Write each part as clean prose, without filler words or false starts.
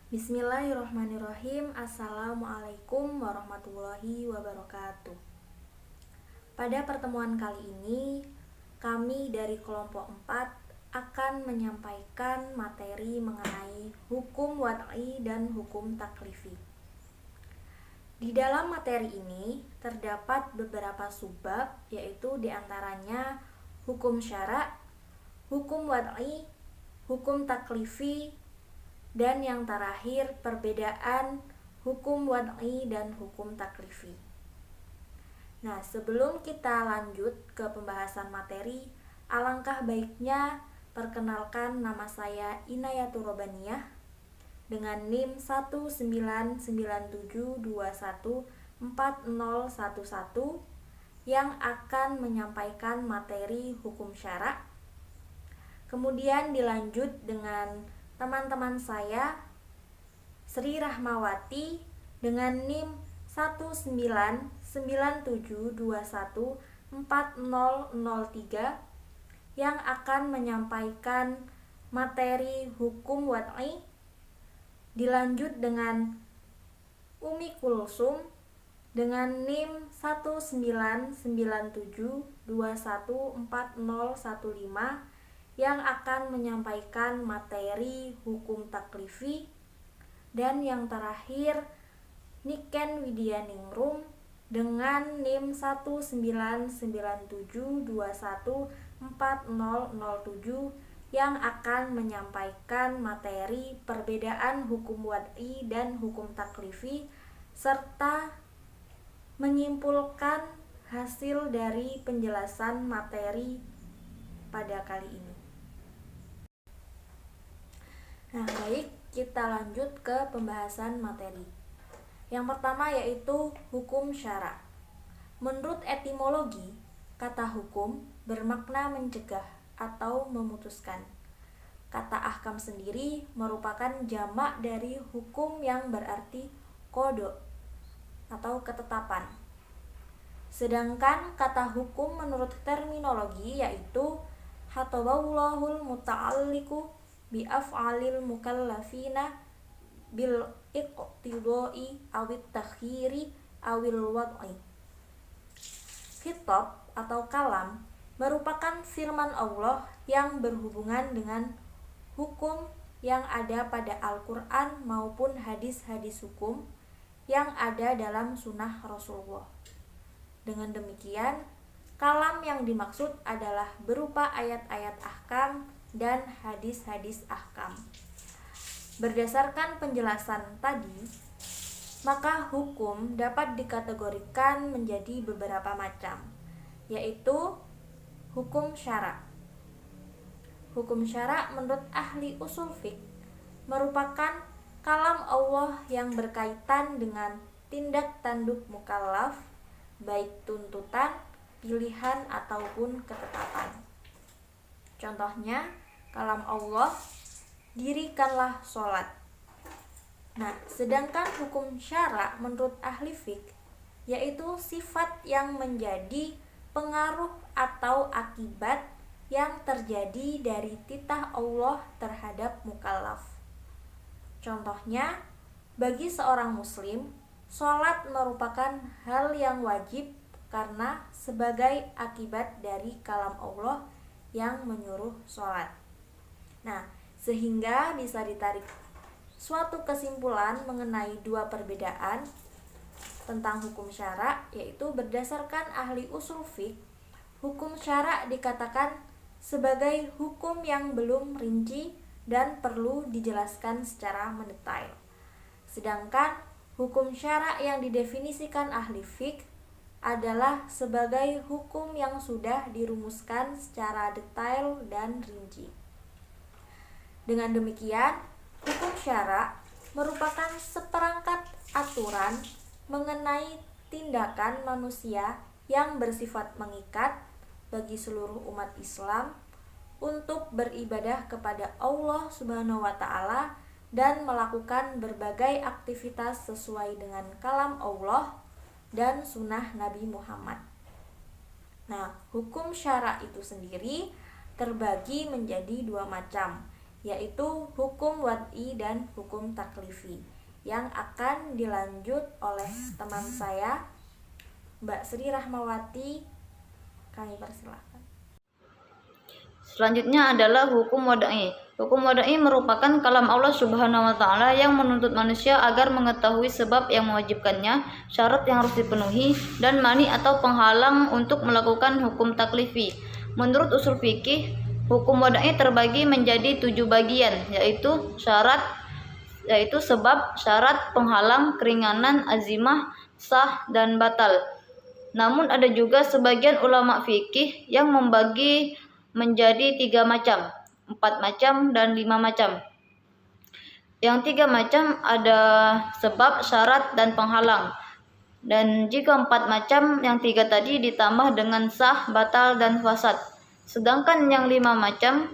Bismillahirrahmanirrahim. Assalamualaikum warahmatullahi wabarakatuh. Pada pertemuan kali ini, kami dari kelompok 4 akan menyampaikan materi mengenai hukum wad'i dan hukum taklifi. Di dalam materi ini terdapat beberapa subbab, yaitu diantaranya hukum syara', hukum wad'i, hukum taklifi, dan yang terakhir perbedaan hukum wad'i dan hukum taklifi. Nah, sebelum kita lanjut ke pembahasan materi, alangkah baiknya perkenalkan, nama saya Inayatur Robaniyah dengan NIM 197214011 yang akan menyampaikan materi hukum syara'. Kemudian dilanjut dengan teman-teman saya Sri Rahmawati dengan NIM 199721403 yang akan menyampaikan materi hukum wad'i. Dilanjut dengan Umi Kulsum dengan NIM 199721415 yang akan menyampaikan materi hukum taklifi. Dan yang terakhir Niken Widianingrum dengan NIM 199721407 yang akan menyampaikan materi perbedaan hukum wad'i dan hukum taklifi serta menyimpulkan hasil dari penjelasan materi pada kali ini. Nah, baik, kita lanjut ke pembahasan materi. Yang pertama yaitu hukum syara'. Menurut etimologi, kata hukum bermakna mencegah atau memutuskan. Kata ahkam sendiri merupakan jamak dari hukum yang berarti qada atau ketetapan. Sedangkan kata hukum menurut terminologi yaitu hatabawullahul muta'alliqu bi af'alil mukallafina bil iqtidai awit takhiri awil wad'i. Khitab atau kalam merupakan firman Allah yang berhubungan dengan hukum yang ada pada Al-Quran maupun hadis-hadis hukum yang ada dalam sunnah Rasulullah. Dengan demikian, kalam yang dimaksud adalah berupa ayat-ayat ahkam dan hadis-hadis ahkam. Berdasarkan penjelasan tadi, maka hukum dapat dikategorikan menjadi beberapa macam, yaitu hukum syara'. Hukum syara' menurut ahli usul fiqh merupakan kalam Allah yang berkaitan dengan tindak tanduk mukallaf, baik tuntutan, pilihan ataupun ketetapan. Contohnya, kalam Allah, dirikanlah sholat. Nah, sedangkan hukum syara' menurut ahli fiqh yaitu sifat yang menjadi pengaruh atau akibat yang terjadi dari titah Allah terhadap mukallaf. Contohnya, bagi seorang muslim, sholat merupakan hal yang wajib karena sebagai akibat dari kalam Allah yang menyuruh sholat. Nah, sehingga bisa ditarik suatu kesimpulan mengenai dua perbedaan tentang hukum syara', yaitu berdasarkan ahli usul fiqh, hukum syara' dikatakan sebagai hukum yang belum rinci dan perlu dijelaskan secara mendetail. Sedangkan hukum syara' yang didefinisikan ahli fiqh adalah sebagai hukum yang sudah dirumuskan secara detail dan rinci. Dengan demikian, hukum syara' merupakan seperangkat aturan mengenai tindakan manusia yang bersifat mengikat bagi seluruh umat Islam untuk beribadah kepada Allah Subhanahu wa Ta'ala dan melakukan berbagai aktivitas sesuai dengan kalam Allah dan sunnah Nabi Muhammad. Nah, hukum syara itu sendiri terbagi menjadi dua macam, yaitu hukum wad'i dan hukum taklifi, yang akan dilanjut oleh teman saya, Mbak Sri Rahmawati. Kami persilahkan. Selanjutnya adalah hukum wad'i. Hukum wad'i merupakan kalam Allah Subhanahu wa taala yang menuntut manusia agar mengetahui sebab yang mewajibkannya, syarat yang harus dipenuhi, dan mani atau penghalang untuk melakukan hukum taklifi. Menurut usul fikih, hukum wad'i terbagi menjadi 7 bagian, yaitu sebab, syarat, penghalang, keringanan, azimah, sah, dan batal. Namun ada juga sebagian ulama fikih yang membagi menjadi 3 macam, 4 macam, dan 5 macam. Yang 3 macam ada sebab, syarat, dan penghalang. Dan jika 4 macam, yang 3 tadi ditambah dengan sah, batal, dan fasad. Sedangkan yang 5 macam,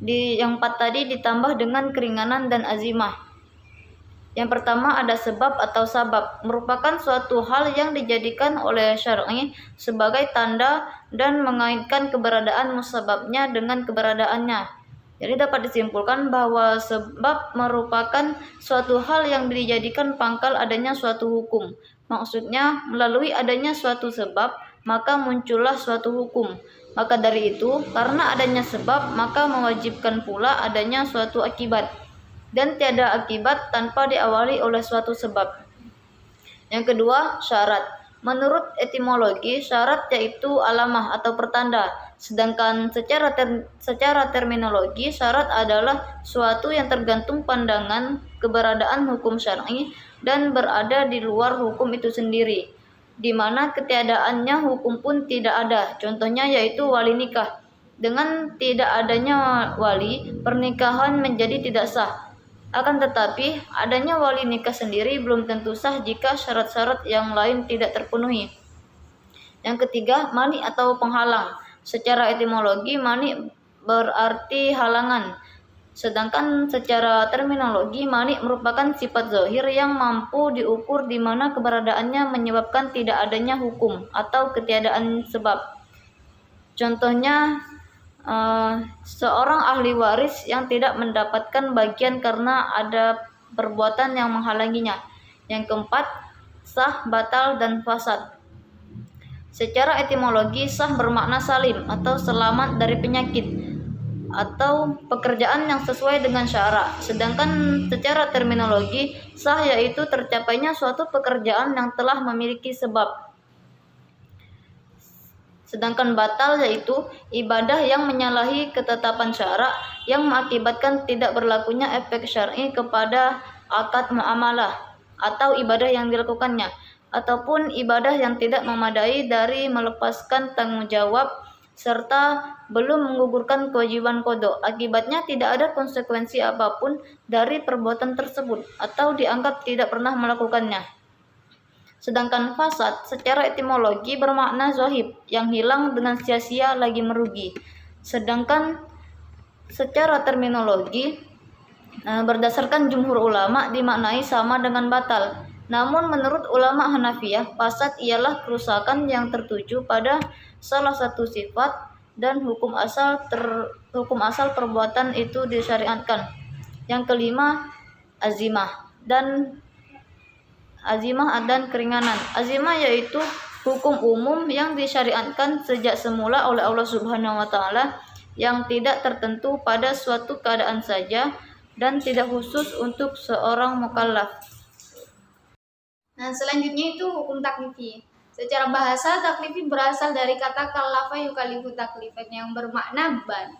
yang 4 tadi ditambah dengan keringanan dan azimah. Yang pertama ada sebab atau sabab, merupakan suatu hal yang dijadikan oleh syar'i sebagai tanda dan mengaitkan keberadaan musababnya dengan keberadaannya. Jadi dapat disimpulkan bahwa sebab merupakan suatu hal yang dijadikan pangkal adanya suatu hukum. Maksudnya, melalui adanya suatu sebab, maka muncullah suatu hukum. Maka dari itu, karena adanya sebab, maka mewajibkan pula adanya suatu akibat. Dan tiada akibat tanpa diawali oleh suatu sebab. Yang kedua, syarat. Menurut etimologi, syarat yaitu alamah atau pertanda. Sedangkan secara terminologi, syarat adalah suatu yang tergantung pandangan keberadaan hukum syar'i dan berada di luar hukum itu sendiri, di mana ketiadaannya hukum pun tidak ada. Contohnya yaitu wali nikah. Dengan tidak adanya wali, pernikahan menjadi tidak sah. Akan tetapi, adanya wali nikah sendiri belum tentu sah jika syarat-syarat yang lain tidak terpenuhi. Yang ketiga, mani atau penghalang. Secara etimologi, mani berarti halangan. Sedangkan secara terminologi, mani merupakan sifat zahir yang mampu diukur di mana keberadaannya menyebabkan tidak adanya hukum atau ketiadaan sebab. Contohnya, seorang ahli waris yang tidak mendapatkan bagian karena ada perbuatan yang menghalanginya. Yang keempat, sah, batal, dan fasad. Secara etimologi, sah bermakna salim atau selamat dari penyakit atau pekerjaan yang sesuai dengan syara. Sedangkan secara terminologi, sah yaitu tercapainya suatu pekerjaan yang telah memiliki sebab. Sedangkan batal yaitu ibadah yang menyalahi ketetapan syara yang mengakibatkan tidak berlakunya efek syar'i kepada akad muamalah atau ibadah yang dilakukannya, ataupun ibadah yang tidak memadai dari melepaskan tanggung jawab serta belum menggugurkan kewajiban qada. Akibatnya tidak ada konsekuensi apapun dari perbuatan tersebut atau dianggap tidak pernah melakukannya. Sedangkan fasad secara etimologi bermakna zohib, yang hilang dengan sia-sia lagi merugi. Sedangkan secara terminologi, berdasarkan jumhur ulama dimaknai sama dengan batal. Namun menurut ulama Hanafiyah, fasad ialah kerusakan yang tertuju pada salah satu sifat dan hukum asal perbuatan itu disyariatkan. Yang kelima, azimah dan keringanan. Azimah yaitu hukum umum yang disyariatkan sejak semula oleh Allah Subhanahu wa taala yang tidak tertentu pada suatu keadaan saja dan tidak khusus untuk seorang mukallaf. Nah, selanjutnya itu hukum taklifi. Secara bahasa, taklifi berasal dari kata kallafa yukalifu taklifan yang bermakna ban.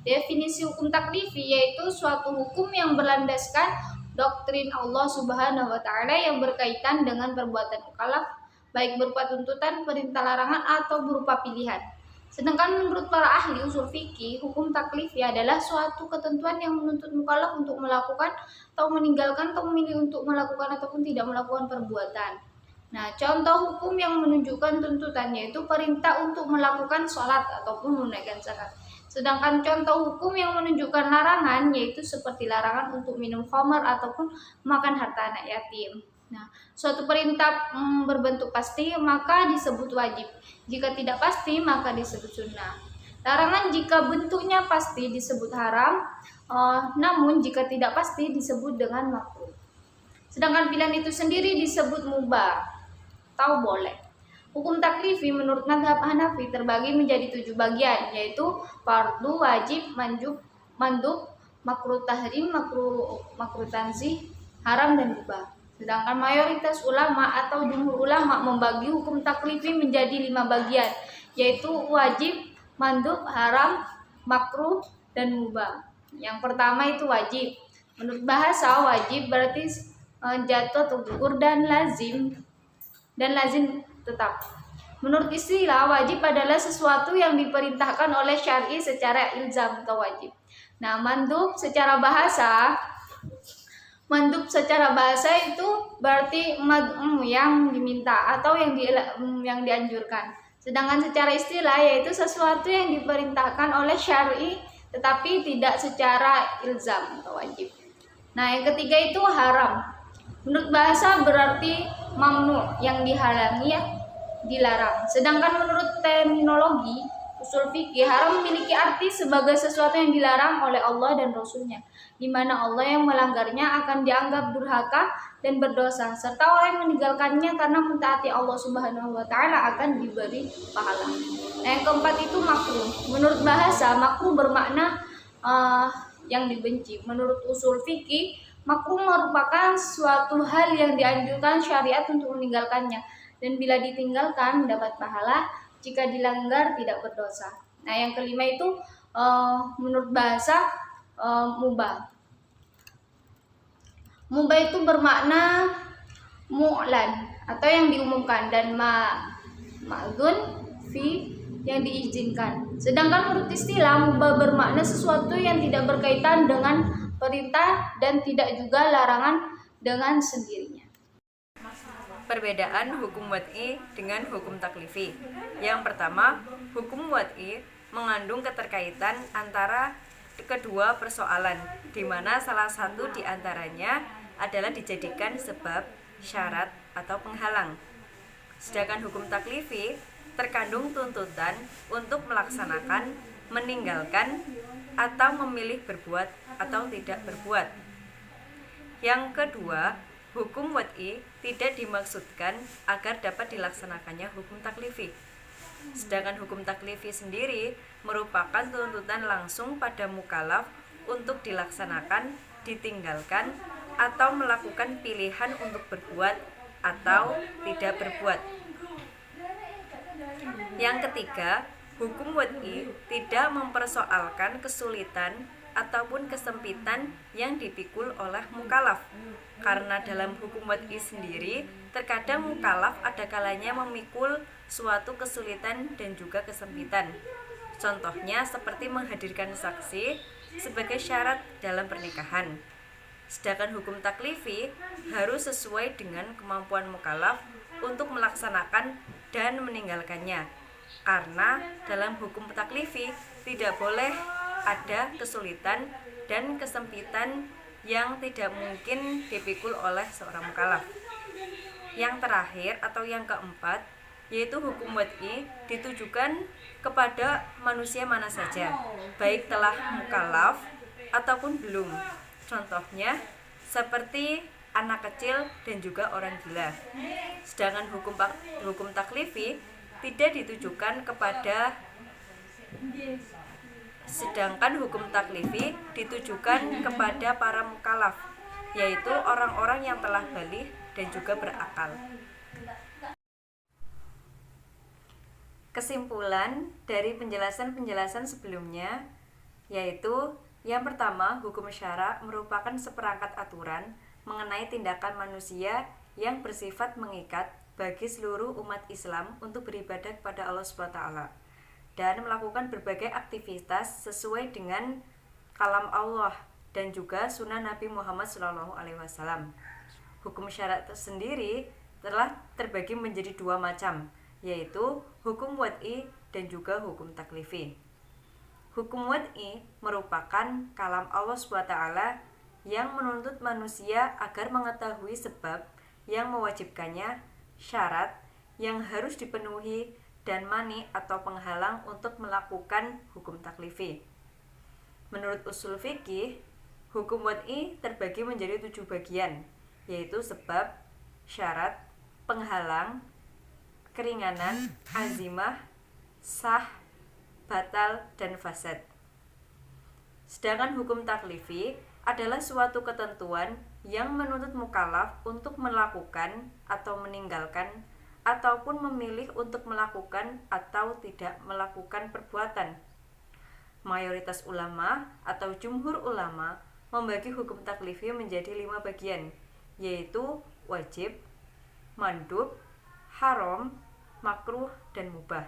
Definisi hukum taklifi yaitu suatu hukum yang berlandaskan doktrin Allah Subhanahu wa taala yang berkaitan dengan perbuatan mukallaf, baik berupa tuntutan, perintah larangan atau berupa pilihan. Sedangkan menurut para ahli usul fikih, hukum taklifi adalah suatu ketentuan yang menuntut mukallaf untuk melakukan atau meninggalkan atau memilih untuk melakukan ataupun tidak melakukan perbuatan. Nah, contoh hukum yang menunjukkan tuntutannya itu perintah untuk melakukan sholat ataupun menunaikan zakat. Sedangkan contoh hukum yang menunjukkan larangan yaitu seperti larangan untuk minum khamar ataupun makan harta anak yatim. Nah, suatu perintah berbentuk pasti maka disebut wajib. Jika tidak pasti maka disebut sunnah. Larangan jika bentuknya pasti disebut haram, namun jika tidak pasti disebut dengan makruh. Sedangkan pilihan itu sendiri disebut mubah atau boleh. Hukum taklifi menurut mazhab Hanafi terbagi menjadi 7 bagian, yaitu fardu, wajib, mandub, makruh tahrim, makruh tanzih, haram dan mubah. Sedangkan mayoritas ulama atau jumhur ulama membagi hukum taklifi menjadi 5 bagian, yaitu wajib, mandub, haram, makruh dan mubah. Yang pertama itu wajib. Menurut bahasa wajib berarti jatuh atau gugur dan lazim tetap. Menurut istilah wajib adalah sesuatu yang diperintahkan oleh syar'i secara ilzam atau wajib. Nah, mandub secara bahasa itu berarti yang diminta atau yang dianjurkan. Sedangkan secara istilah yaitu sesuatu yang diperintahkan oleh syar'i tetapi tidak secara ilzam atau wajib. Nah, yang ketiga itu haram. Menurut bahasa berarti mamnu, yang dihalangi, dilarang. Sedangkan menurut terminologi usul fikih, haram memiliki arti sebagai sesuatu yang dilarang oleh Allah dan Rasulnya, di mana Allah yang melanggarnya akan dianggap durhaka dan berdosa, serta orang yang meninggalkannya karena mentaati Allah Subhanahu wa Ta'ala akan diberi pahala. Nah, yang keempat itu makruh. Menurut bahasa, makruh bermakna yang dibenci. Menurut usul fikih, makruh merupakan suatu hal yang dianjurkan syariat untuk meninggalkannya, dan bila ditinggalkan mendapat pahala, jika dilanggar tidak berdosa. Nah, yang kelima itu menurut bahasa mubah. Mubah itu bermakna mu'lan atau yang diumumkan, dan ma'dzun fi yang diizinkan. Sedangkan menurut istilah mubah bermakna sesuatu yang tidak berkaitan dengan perintah dan tidak juga larangan dengan sendirinya. Perbedaan hukum wad'i dengan hukum taklifi. Yang pertama, hukum wad'i mengandung keterkaitan antara kedua persoalan, di mana salah satu di antaranya adalah dijadikan sebab, syarat, atau penghalang. Sedangkan hukum taklifi terkandung tuntutan untuk melaksanakan, meninggalkan, atau memilih berbuat atau tidak berbuat. Yang kedua, hukum wad'i tidak dimaksudkan agar dapat dilaksanakannya hukum taklifi. Sedangkan hukum taklifi sendiri merupakan tuntutan langsung pada mukallaf untuk dilaksanakan, ditinggalkan, atau melakukan pilihan untuk berbuat atau tidak berbuat. Yang ketiga, hukum wad'i tidak mempersoalkan kesulitan ataupun kesempitan yang dipikul oleh mukallaf. Karena dalam hukum wad'i sendiri, terkadang mukallaf ada kalanya memikul suatu kesulitan dan juga kesempitan. Contohnya seperti menghadirkan saksi sebagai syarat dalam pernikahan. Sedangkan hukum taklifi harus sesuai dengan kemampuan mukallaf untuk melaksanakan dan meninggalkannya. Karena dalam hukum taklifi tidak boleh ada kesulitan dan kesempitan yang tidak mungkin dipikul oleh seorang mukallaf. Yang terakhir atau yang keempat, yaitu hukum wad'i ditujukan kepada manusia mana saja, baik telah mukallaf ataupun belum. Contohnya seperti anak kecil dan juga orang gila. Sedangkan hukum taklifi tidak ditujukan kepada para mukallaf, yaitu orang-orang yang telah baligh dan juga berakal. Kesimpulan dari penjelasan-penjelasan sebelumnya yaitu yang pertama, hukum syara merupakan seperangkat aturan mengenai tindakan manusia yang bersifat mengikat bagi seluruh umat Islam untuk beribadah kepada Allah SWT dan melakukan berbagai aktivitas sesuai dengan kalam Allah dan juga sunnah Nabi Muhammad SAW. Hukum syara sendiri telah terbagi menjadi dua macam, yaitu hukum wad'i dan juga hukum taklifi. Hukum wad'i merupakan kalam Allah SWT yang menuntut manusia agar mengetahui sebab yang mewajibkannya, syarat yang harus dipenuhi, dan mani atau penghalang untuk melakukan hukum taklifi. Menurut usul fikih, hukum wad'i terbagi menjadi 7 bagian, yaitu sebab, syarat, penghalang, keringanan, azimah, sah, batal, dan fasad. Sedangkan hukum taklifi adalah suatu ketentuan yang menuntut mukallaf untuk melakukan atau meninggalkan ataupun memilih untuk melakukan atau tidak melakukan perbuatan. Mayoritas ulama atau jumhur ulama membagi hukum taklifi menjadi 5 bagian, yaitu wajib, mandub, haram, makruh, dan mubah.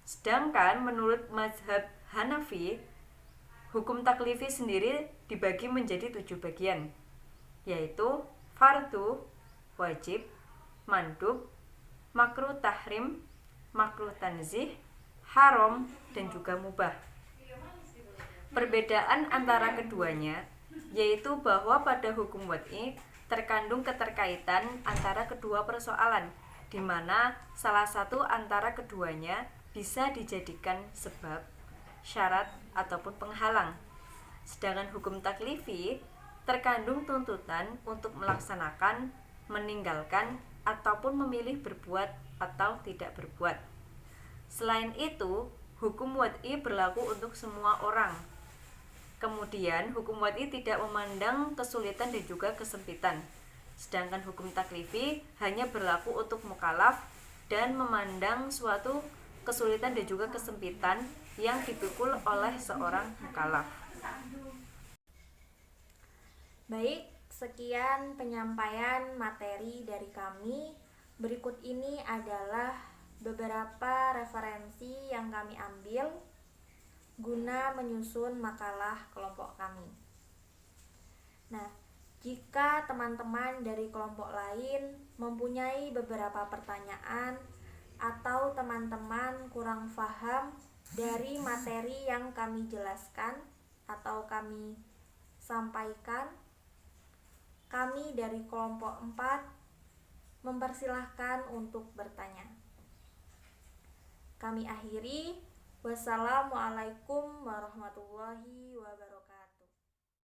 Sedangkan menurut mazhab Hanafi, hukum taklifi sendiri dibagi menjadi 7 bagian, yaitu fardu, wajib, mandub, makruh tahrim, makruh tanzih, haram, dan juga mubah. Perbedaan antara keduanya yaitu bahwa pada hukum wad'i terkandung keterkaitan antara kedua persoalan, di mana salah satu antara keduanya bisa dijadikan sebab, syarat, ataupun penghalang. Sedangkan hukum taklifi terkandung tuntutan untuk melaksanakan, meninggalkan, ataupun memilih berbuat atau tidak berbuat. Selain itu, hukum wad'i berlaku untuk semua orang. Kemudian, hukum wad'i tidak memandang kesulitan dan juga kesempitan. Sedangkan hukum taklifi hanya berlaku untuk mukallaf dan memandang suatu kesulitan dan juga kesempitan yang dipikul oleh seorang mukallaf. Baik, sekian penyampaian materi dari kami. Berikut ini adalah beberapa referensi yang kami ambil guna menyusun makalah kelompok kami. Nah, jika teman-teman dari kelompok lain mempunyai beberapa pertanyaan atau teman-teman kurang paham dari materi yang kami jelaskan atau kami sampaikan, kami dari kelompok 4 mempersilahkan untuk bertanya. Kami akhiri. Wassalamualaikum warahmatullahi wabarakatuh.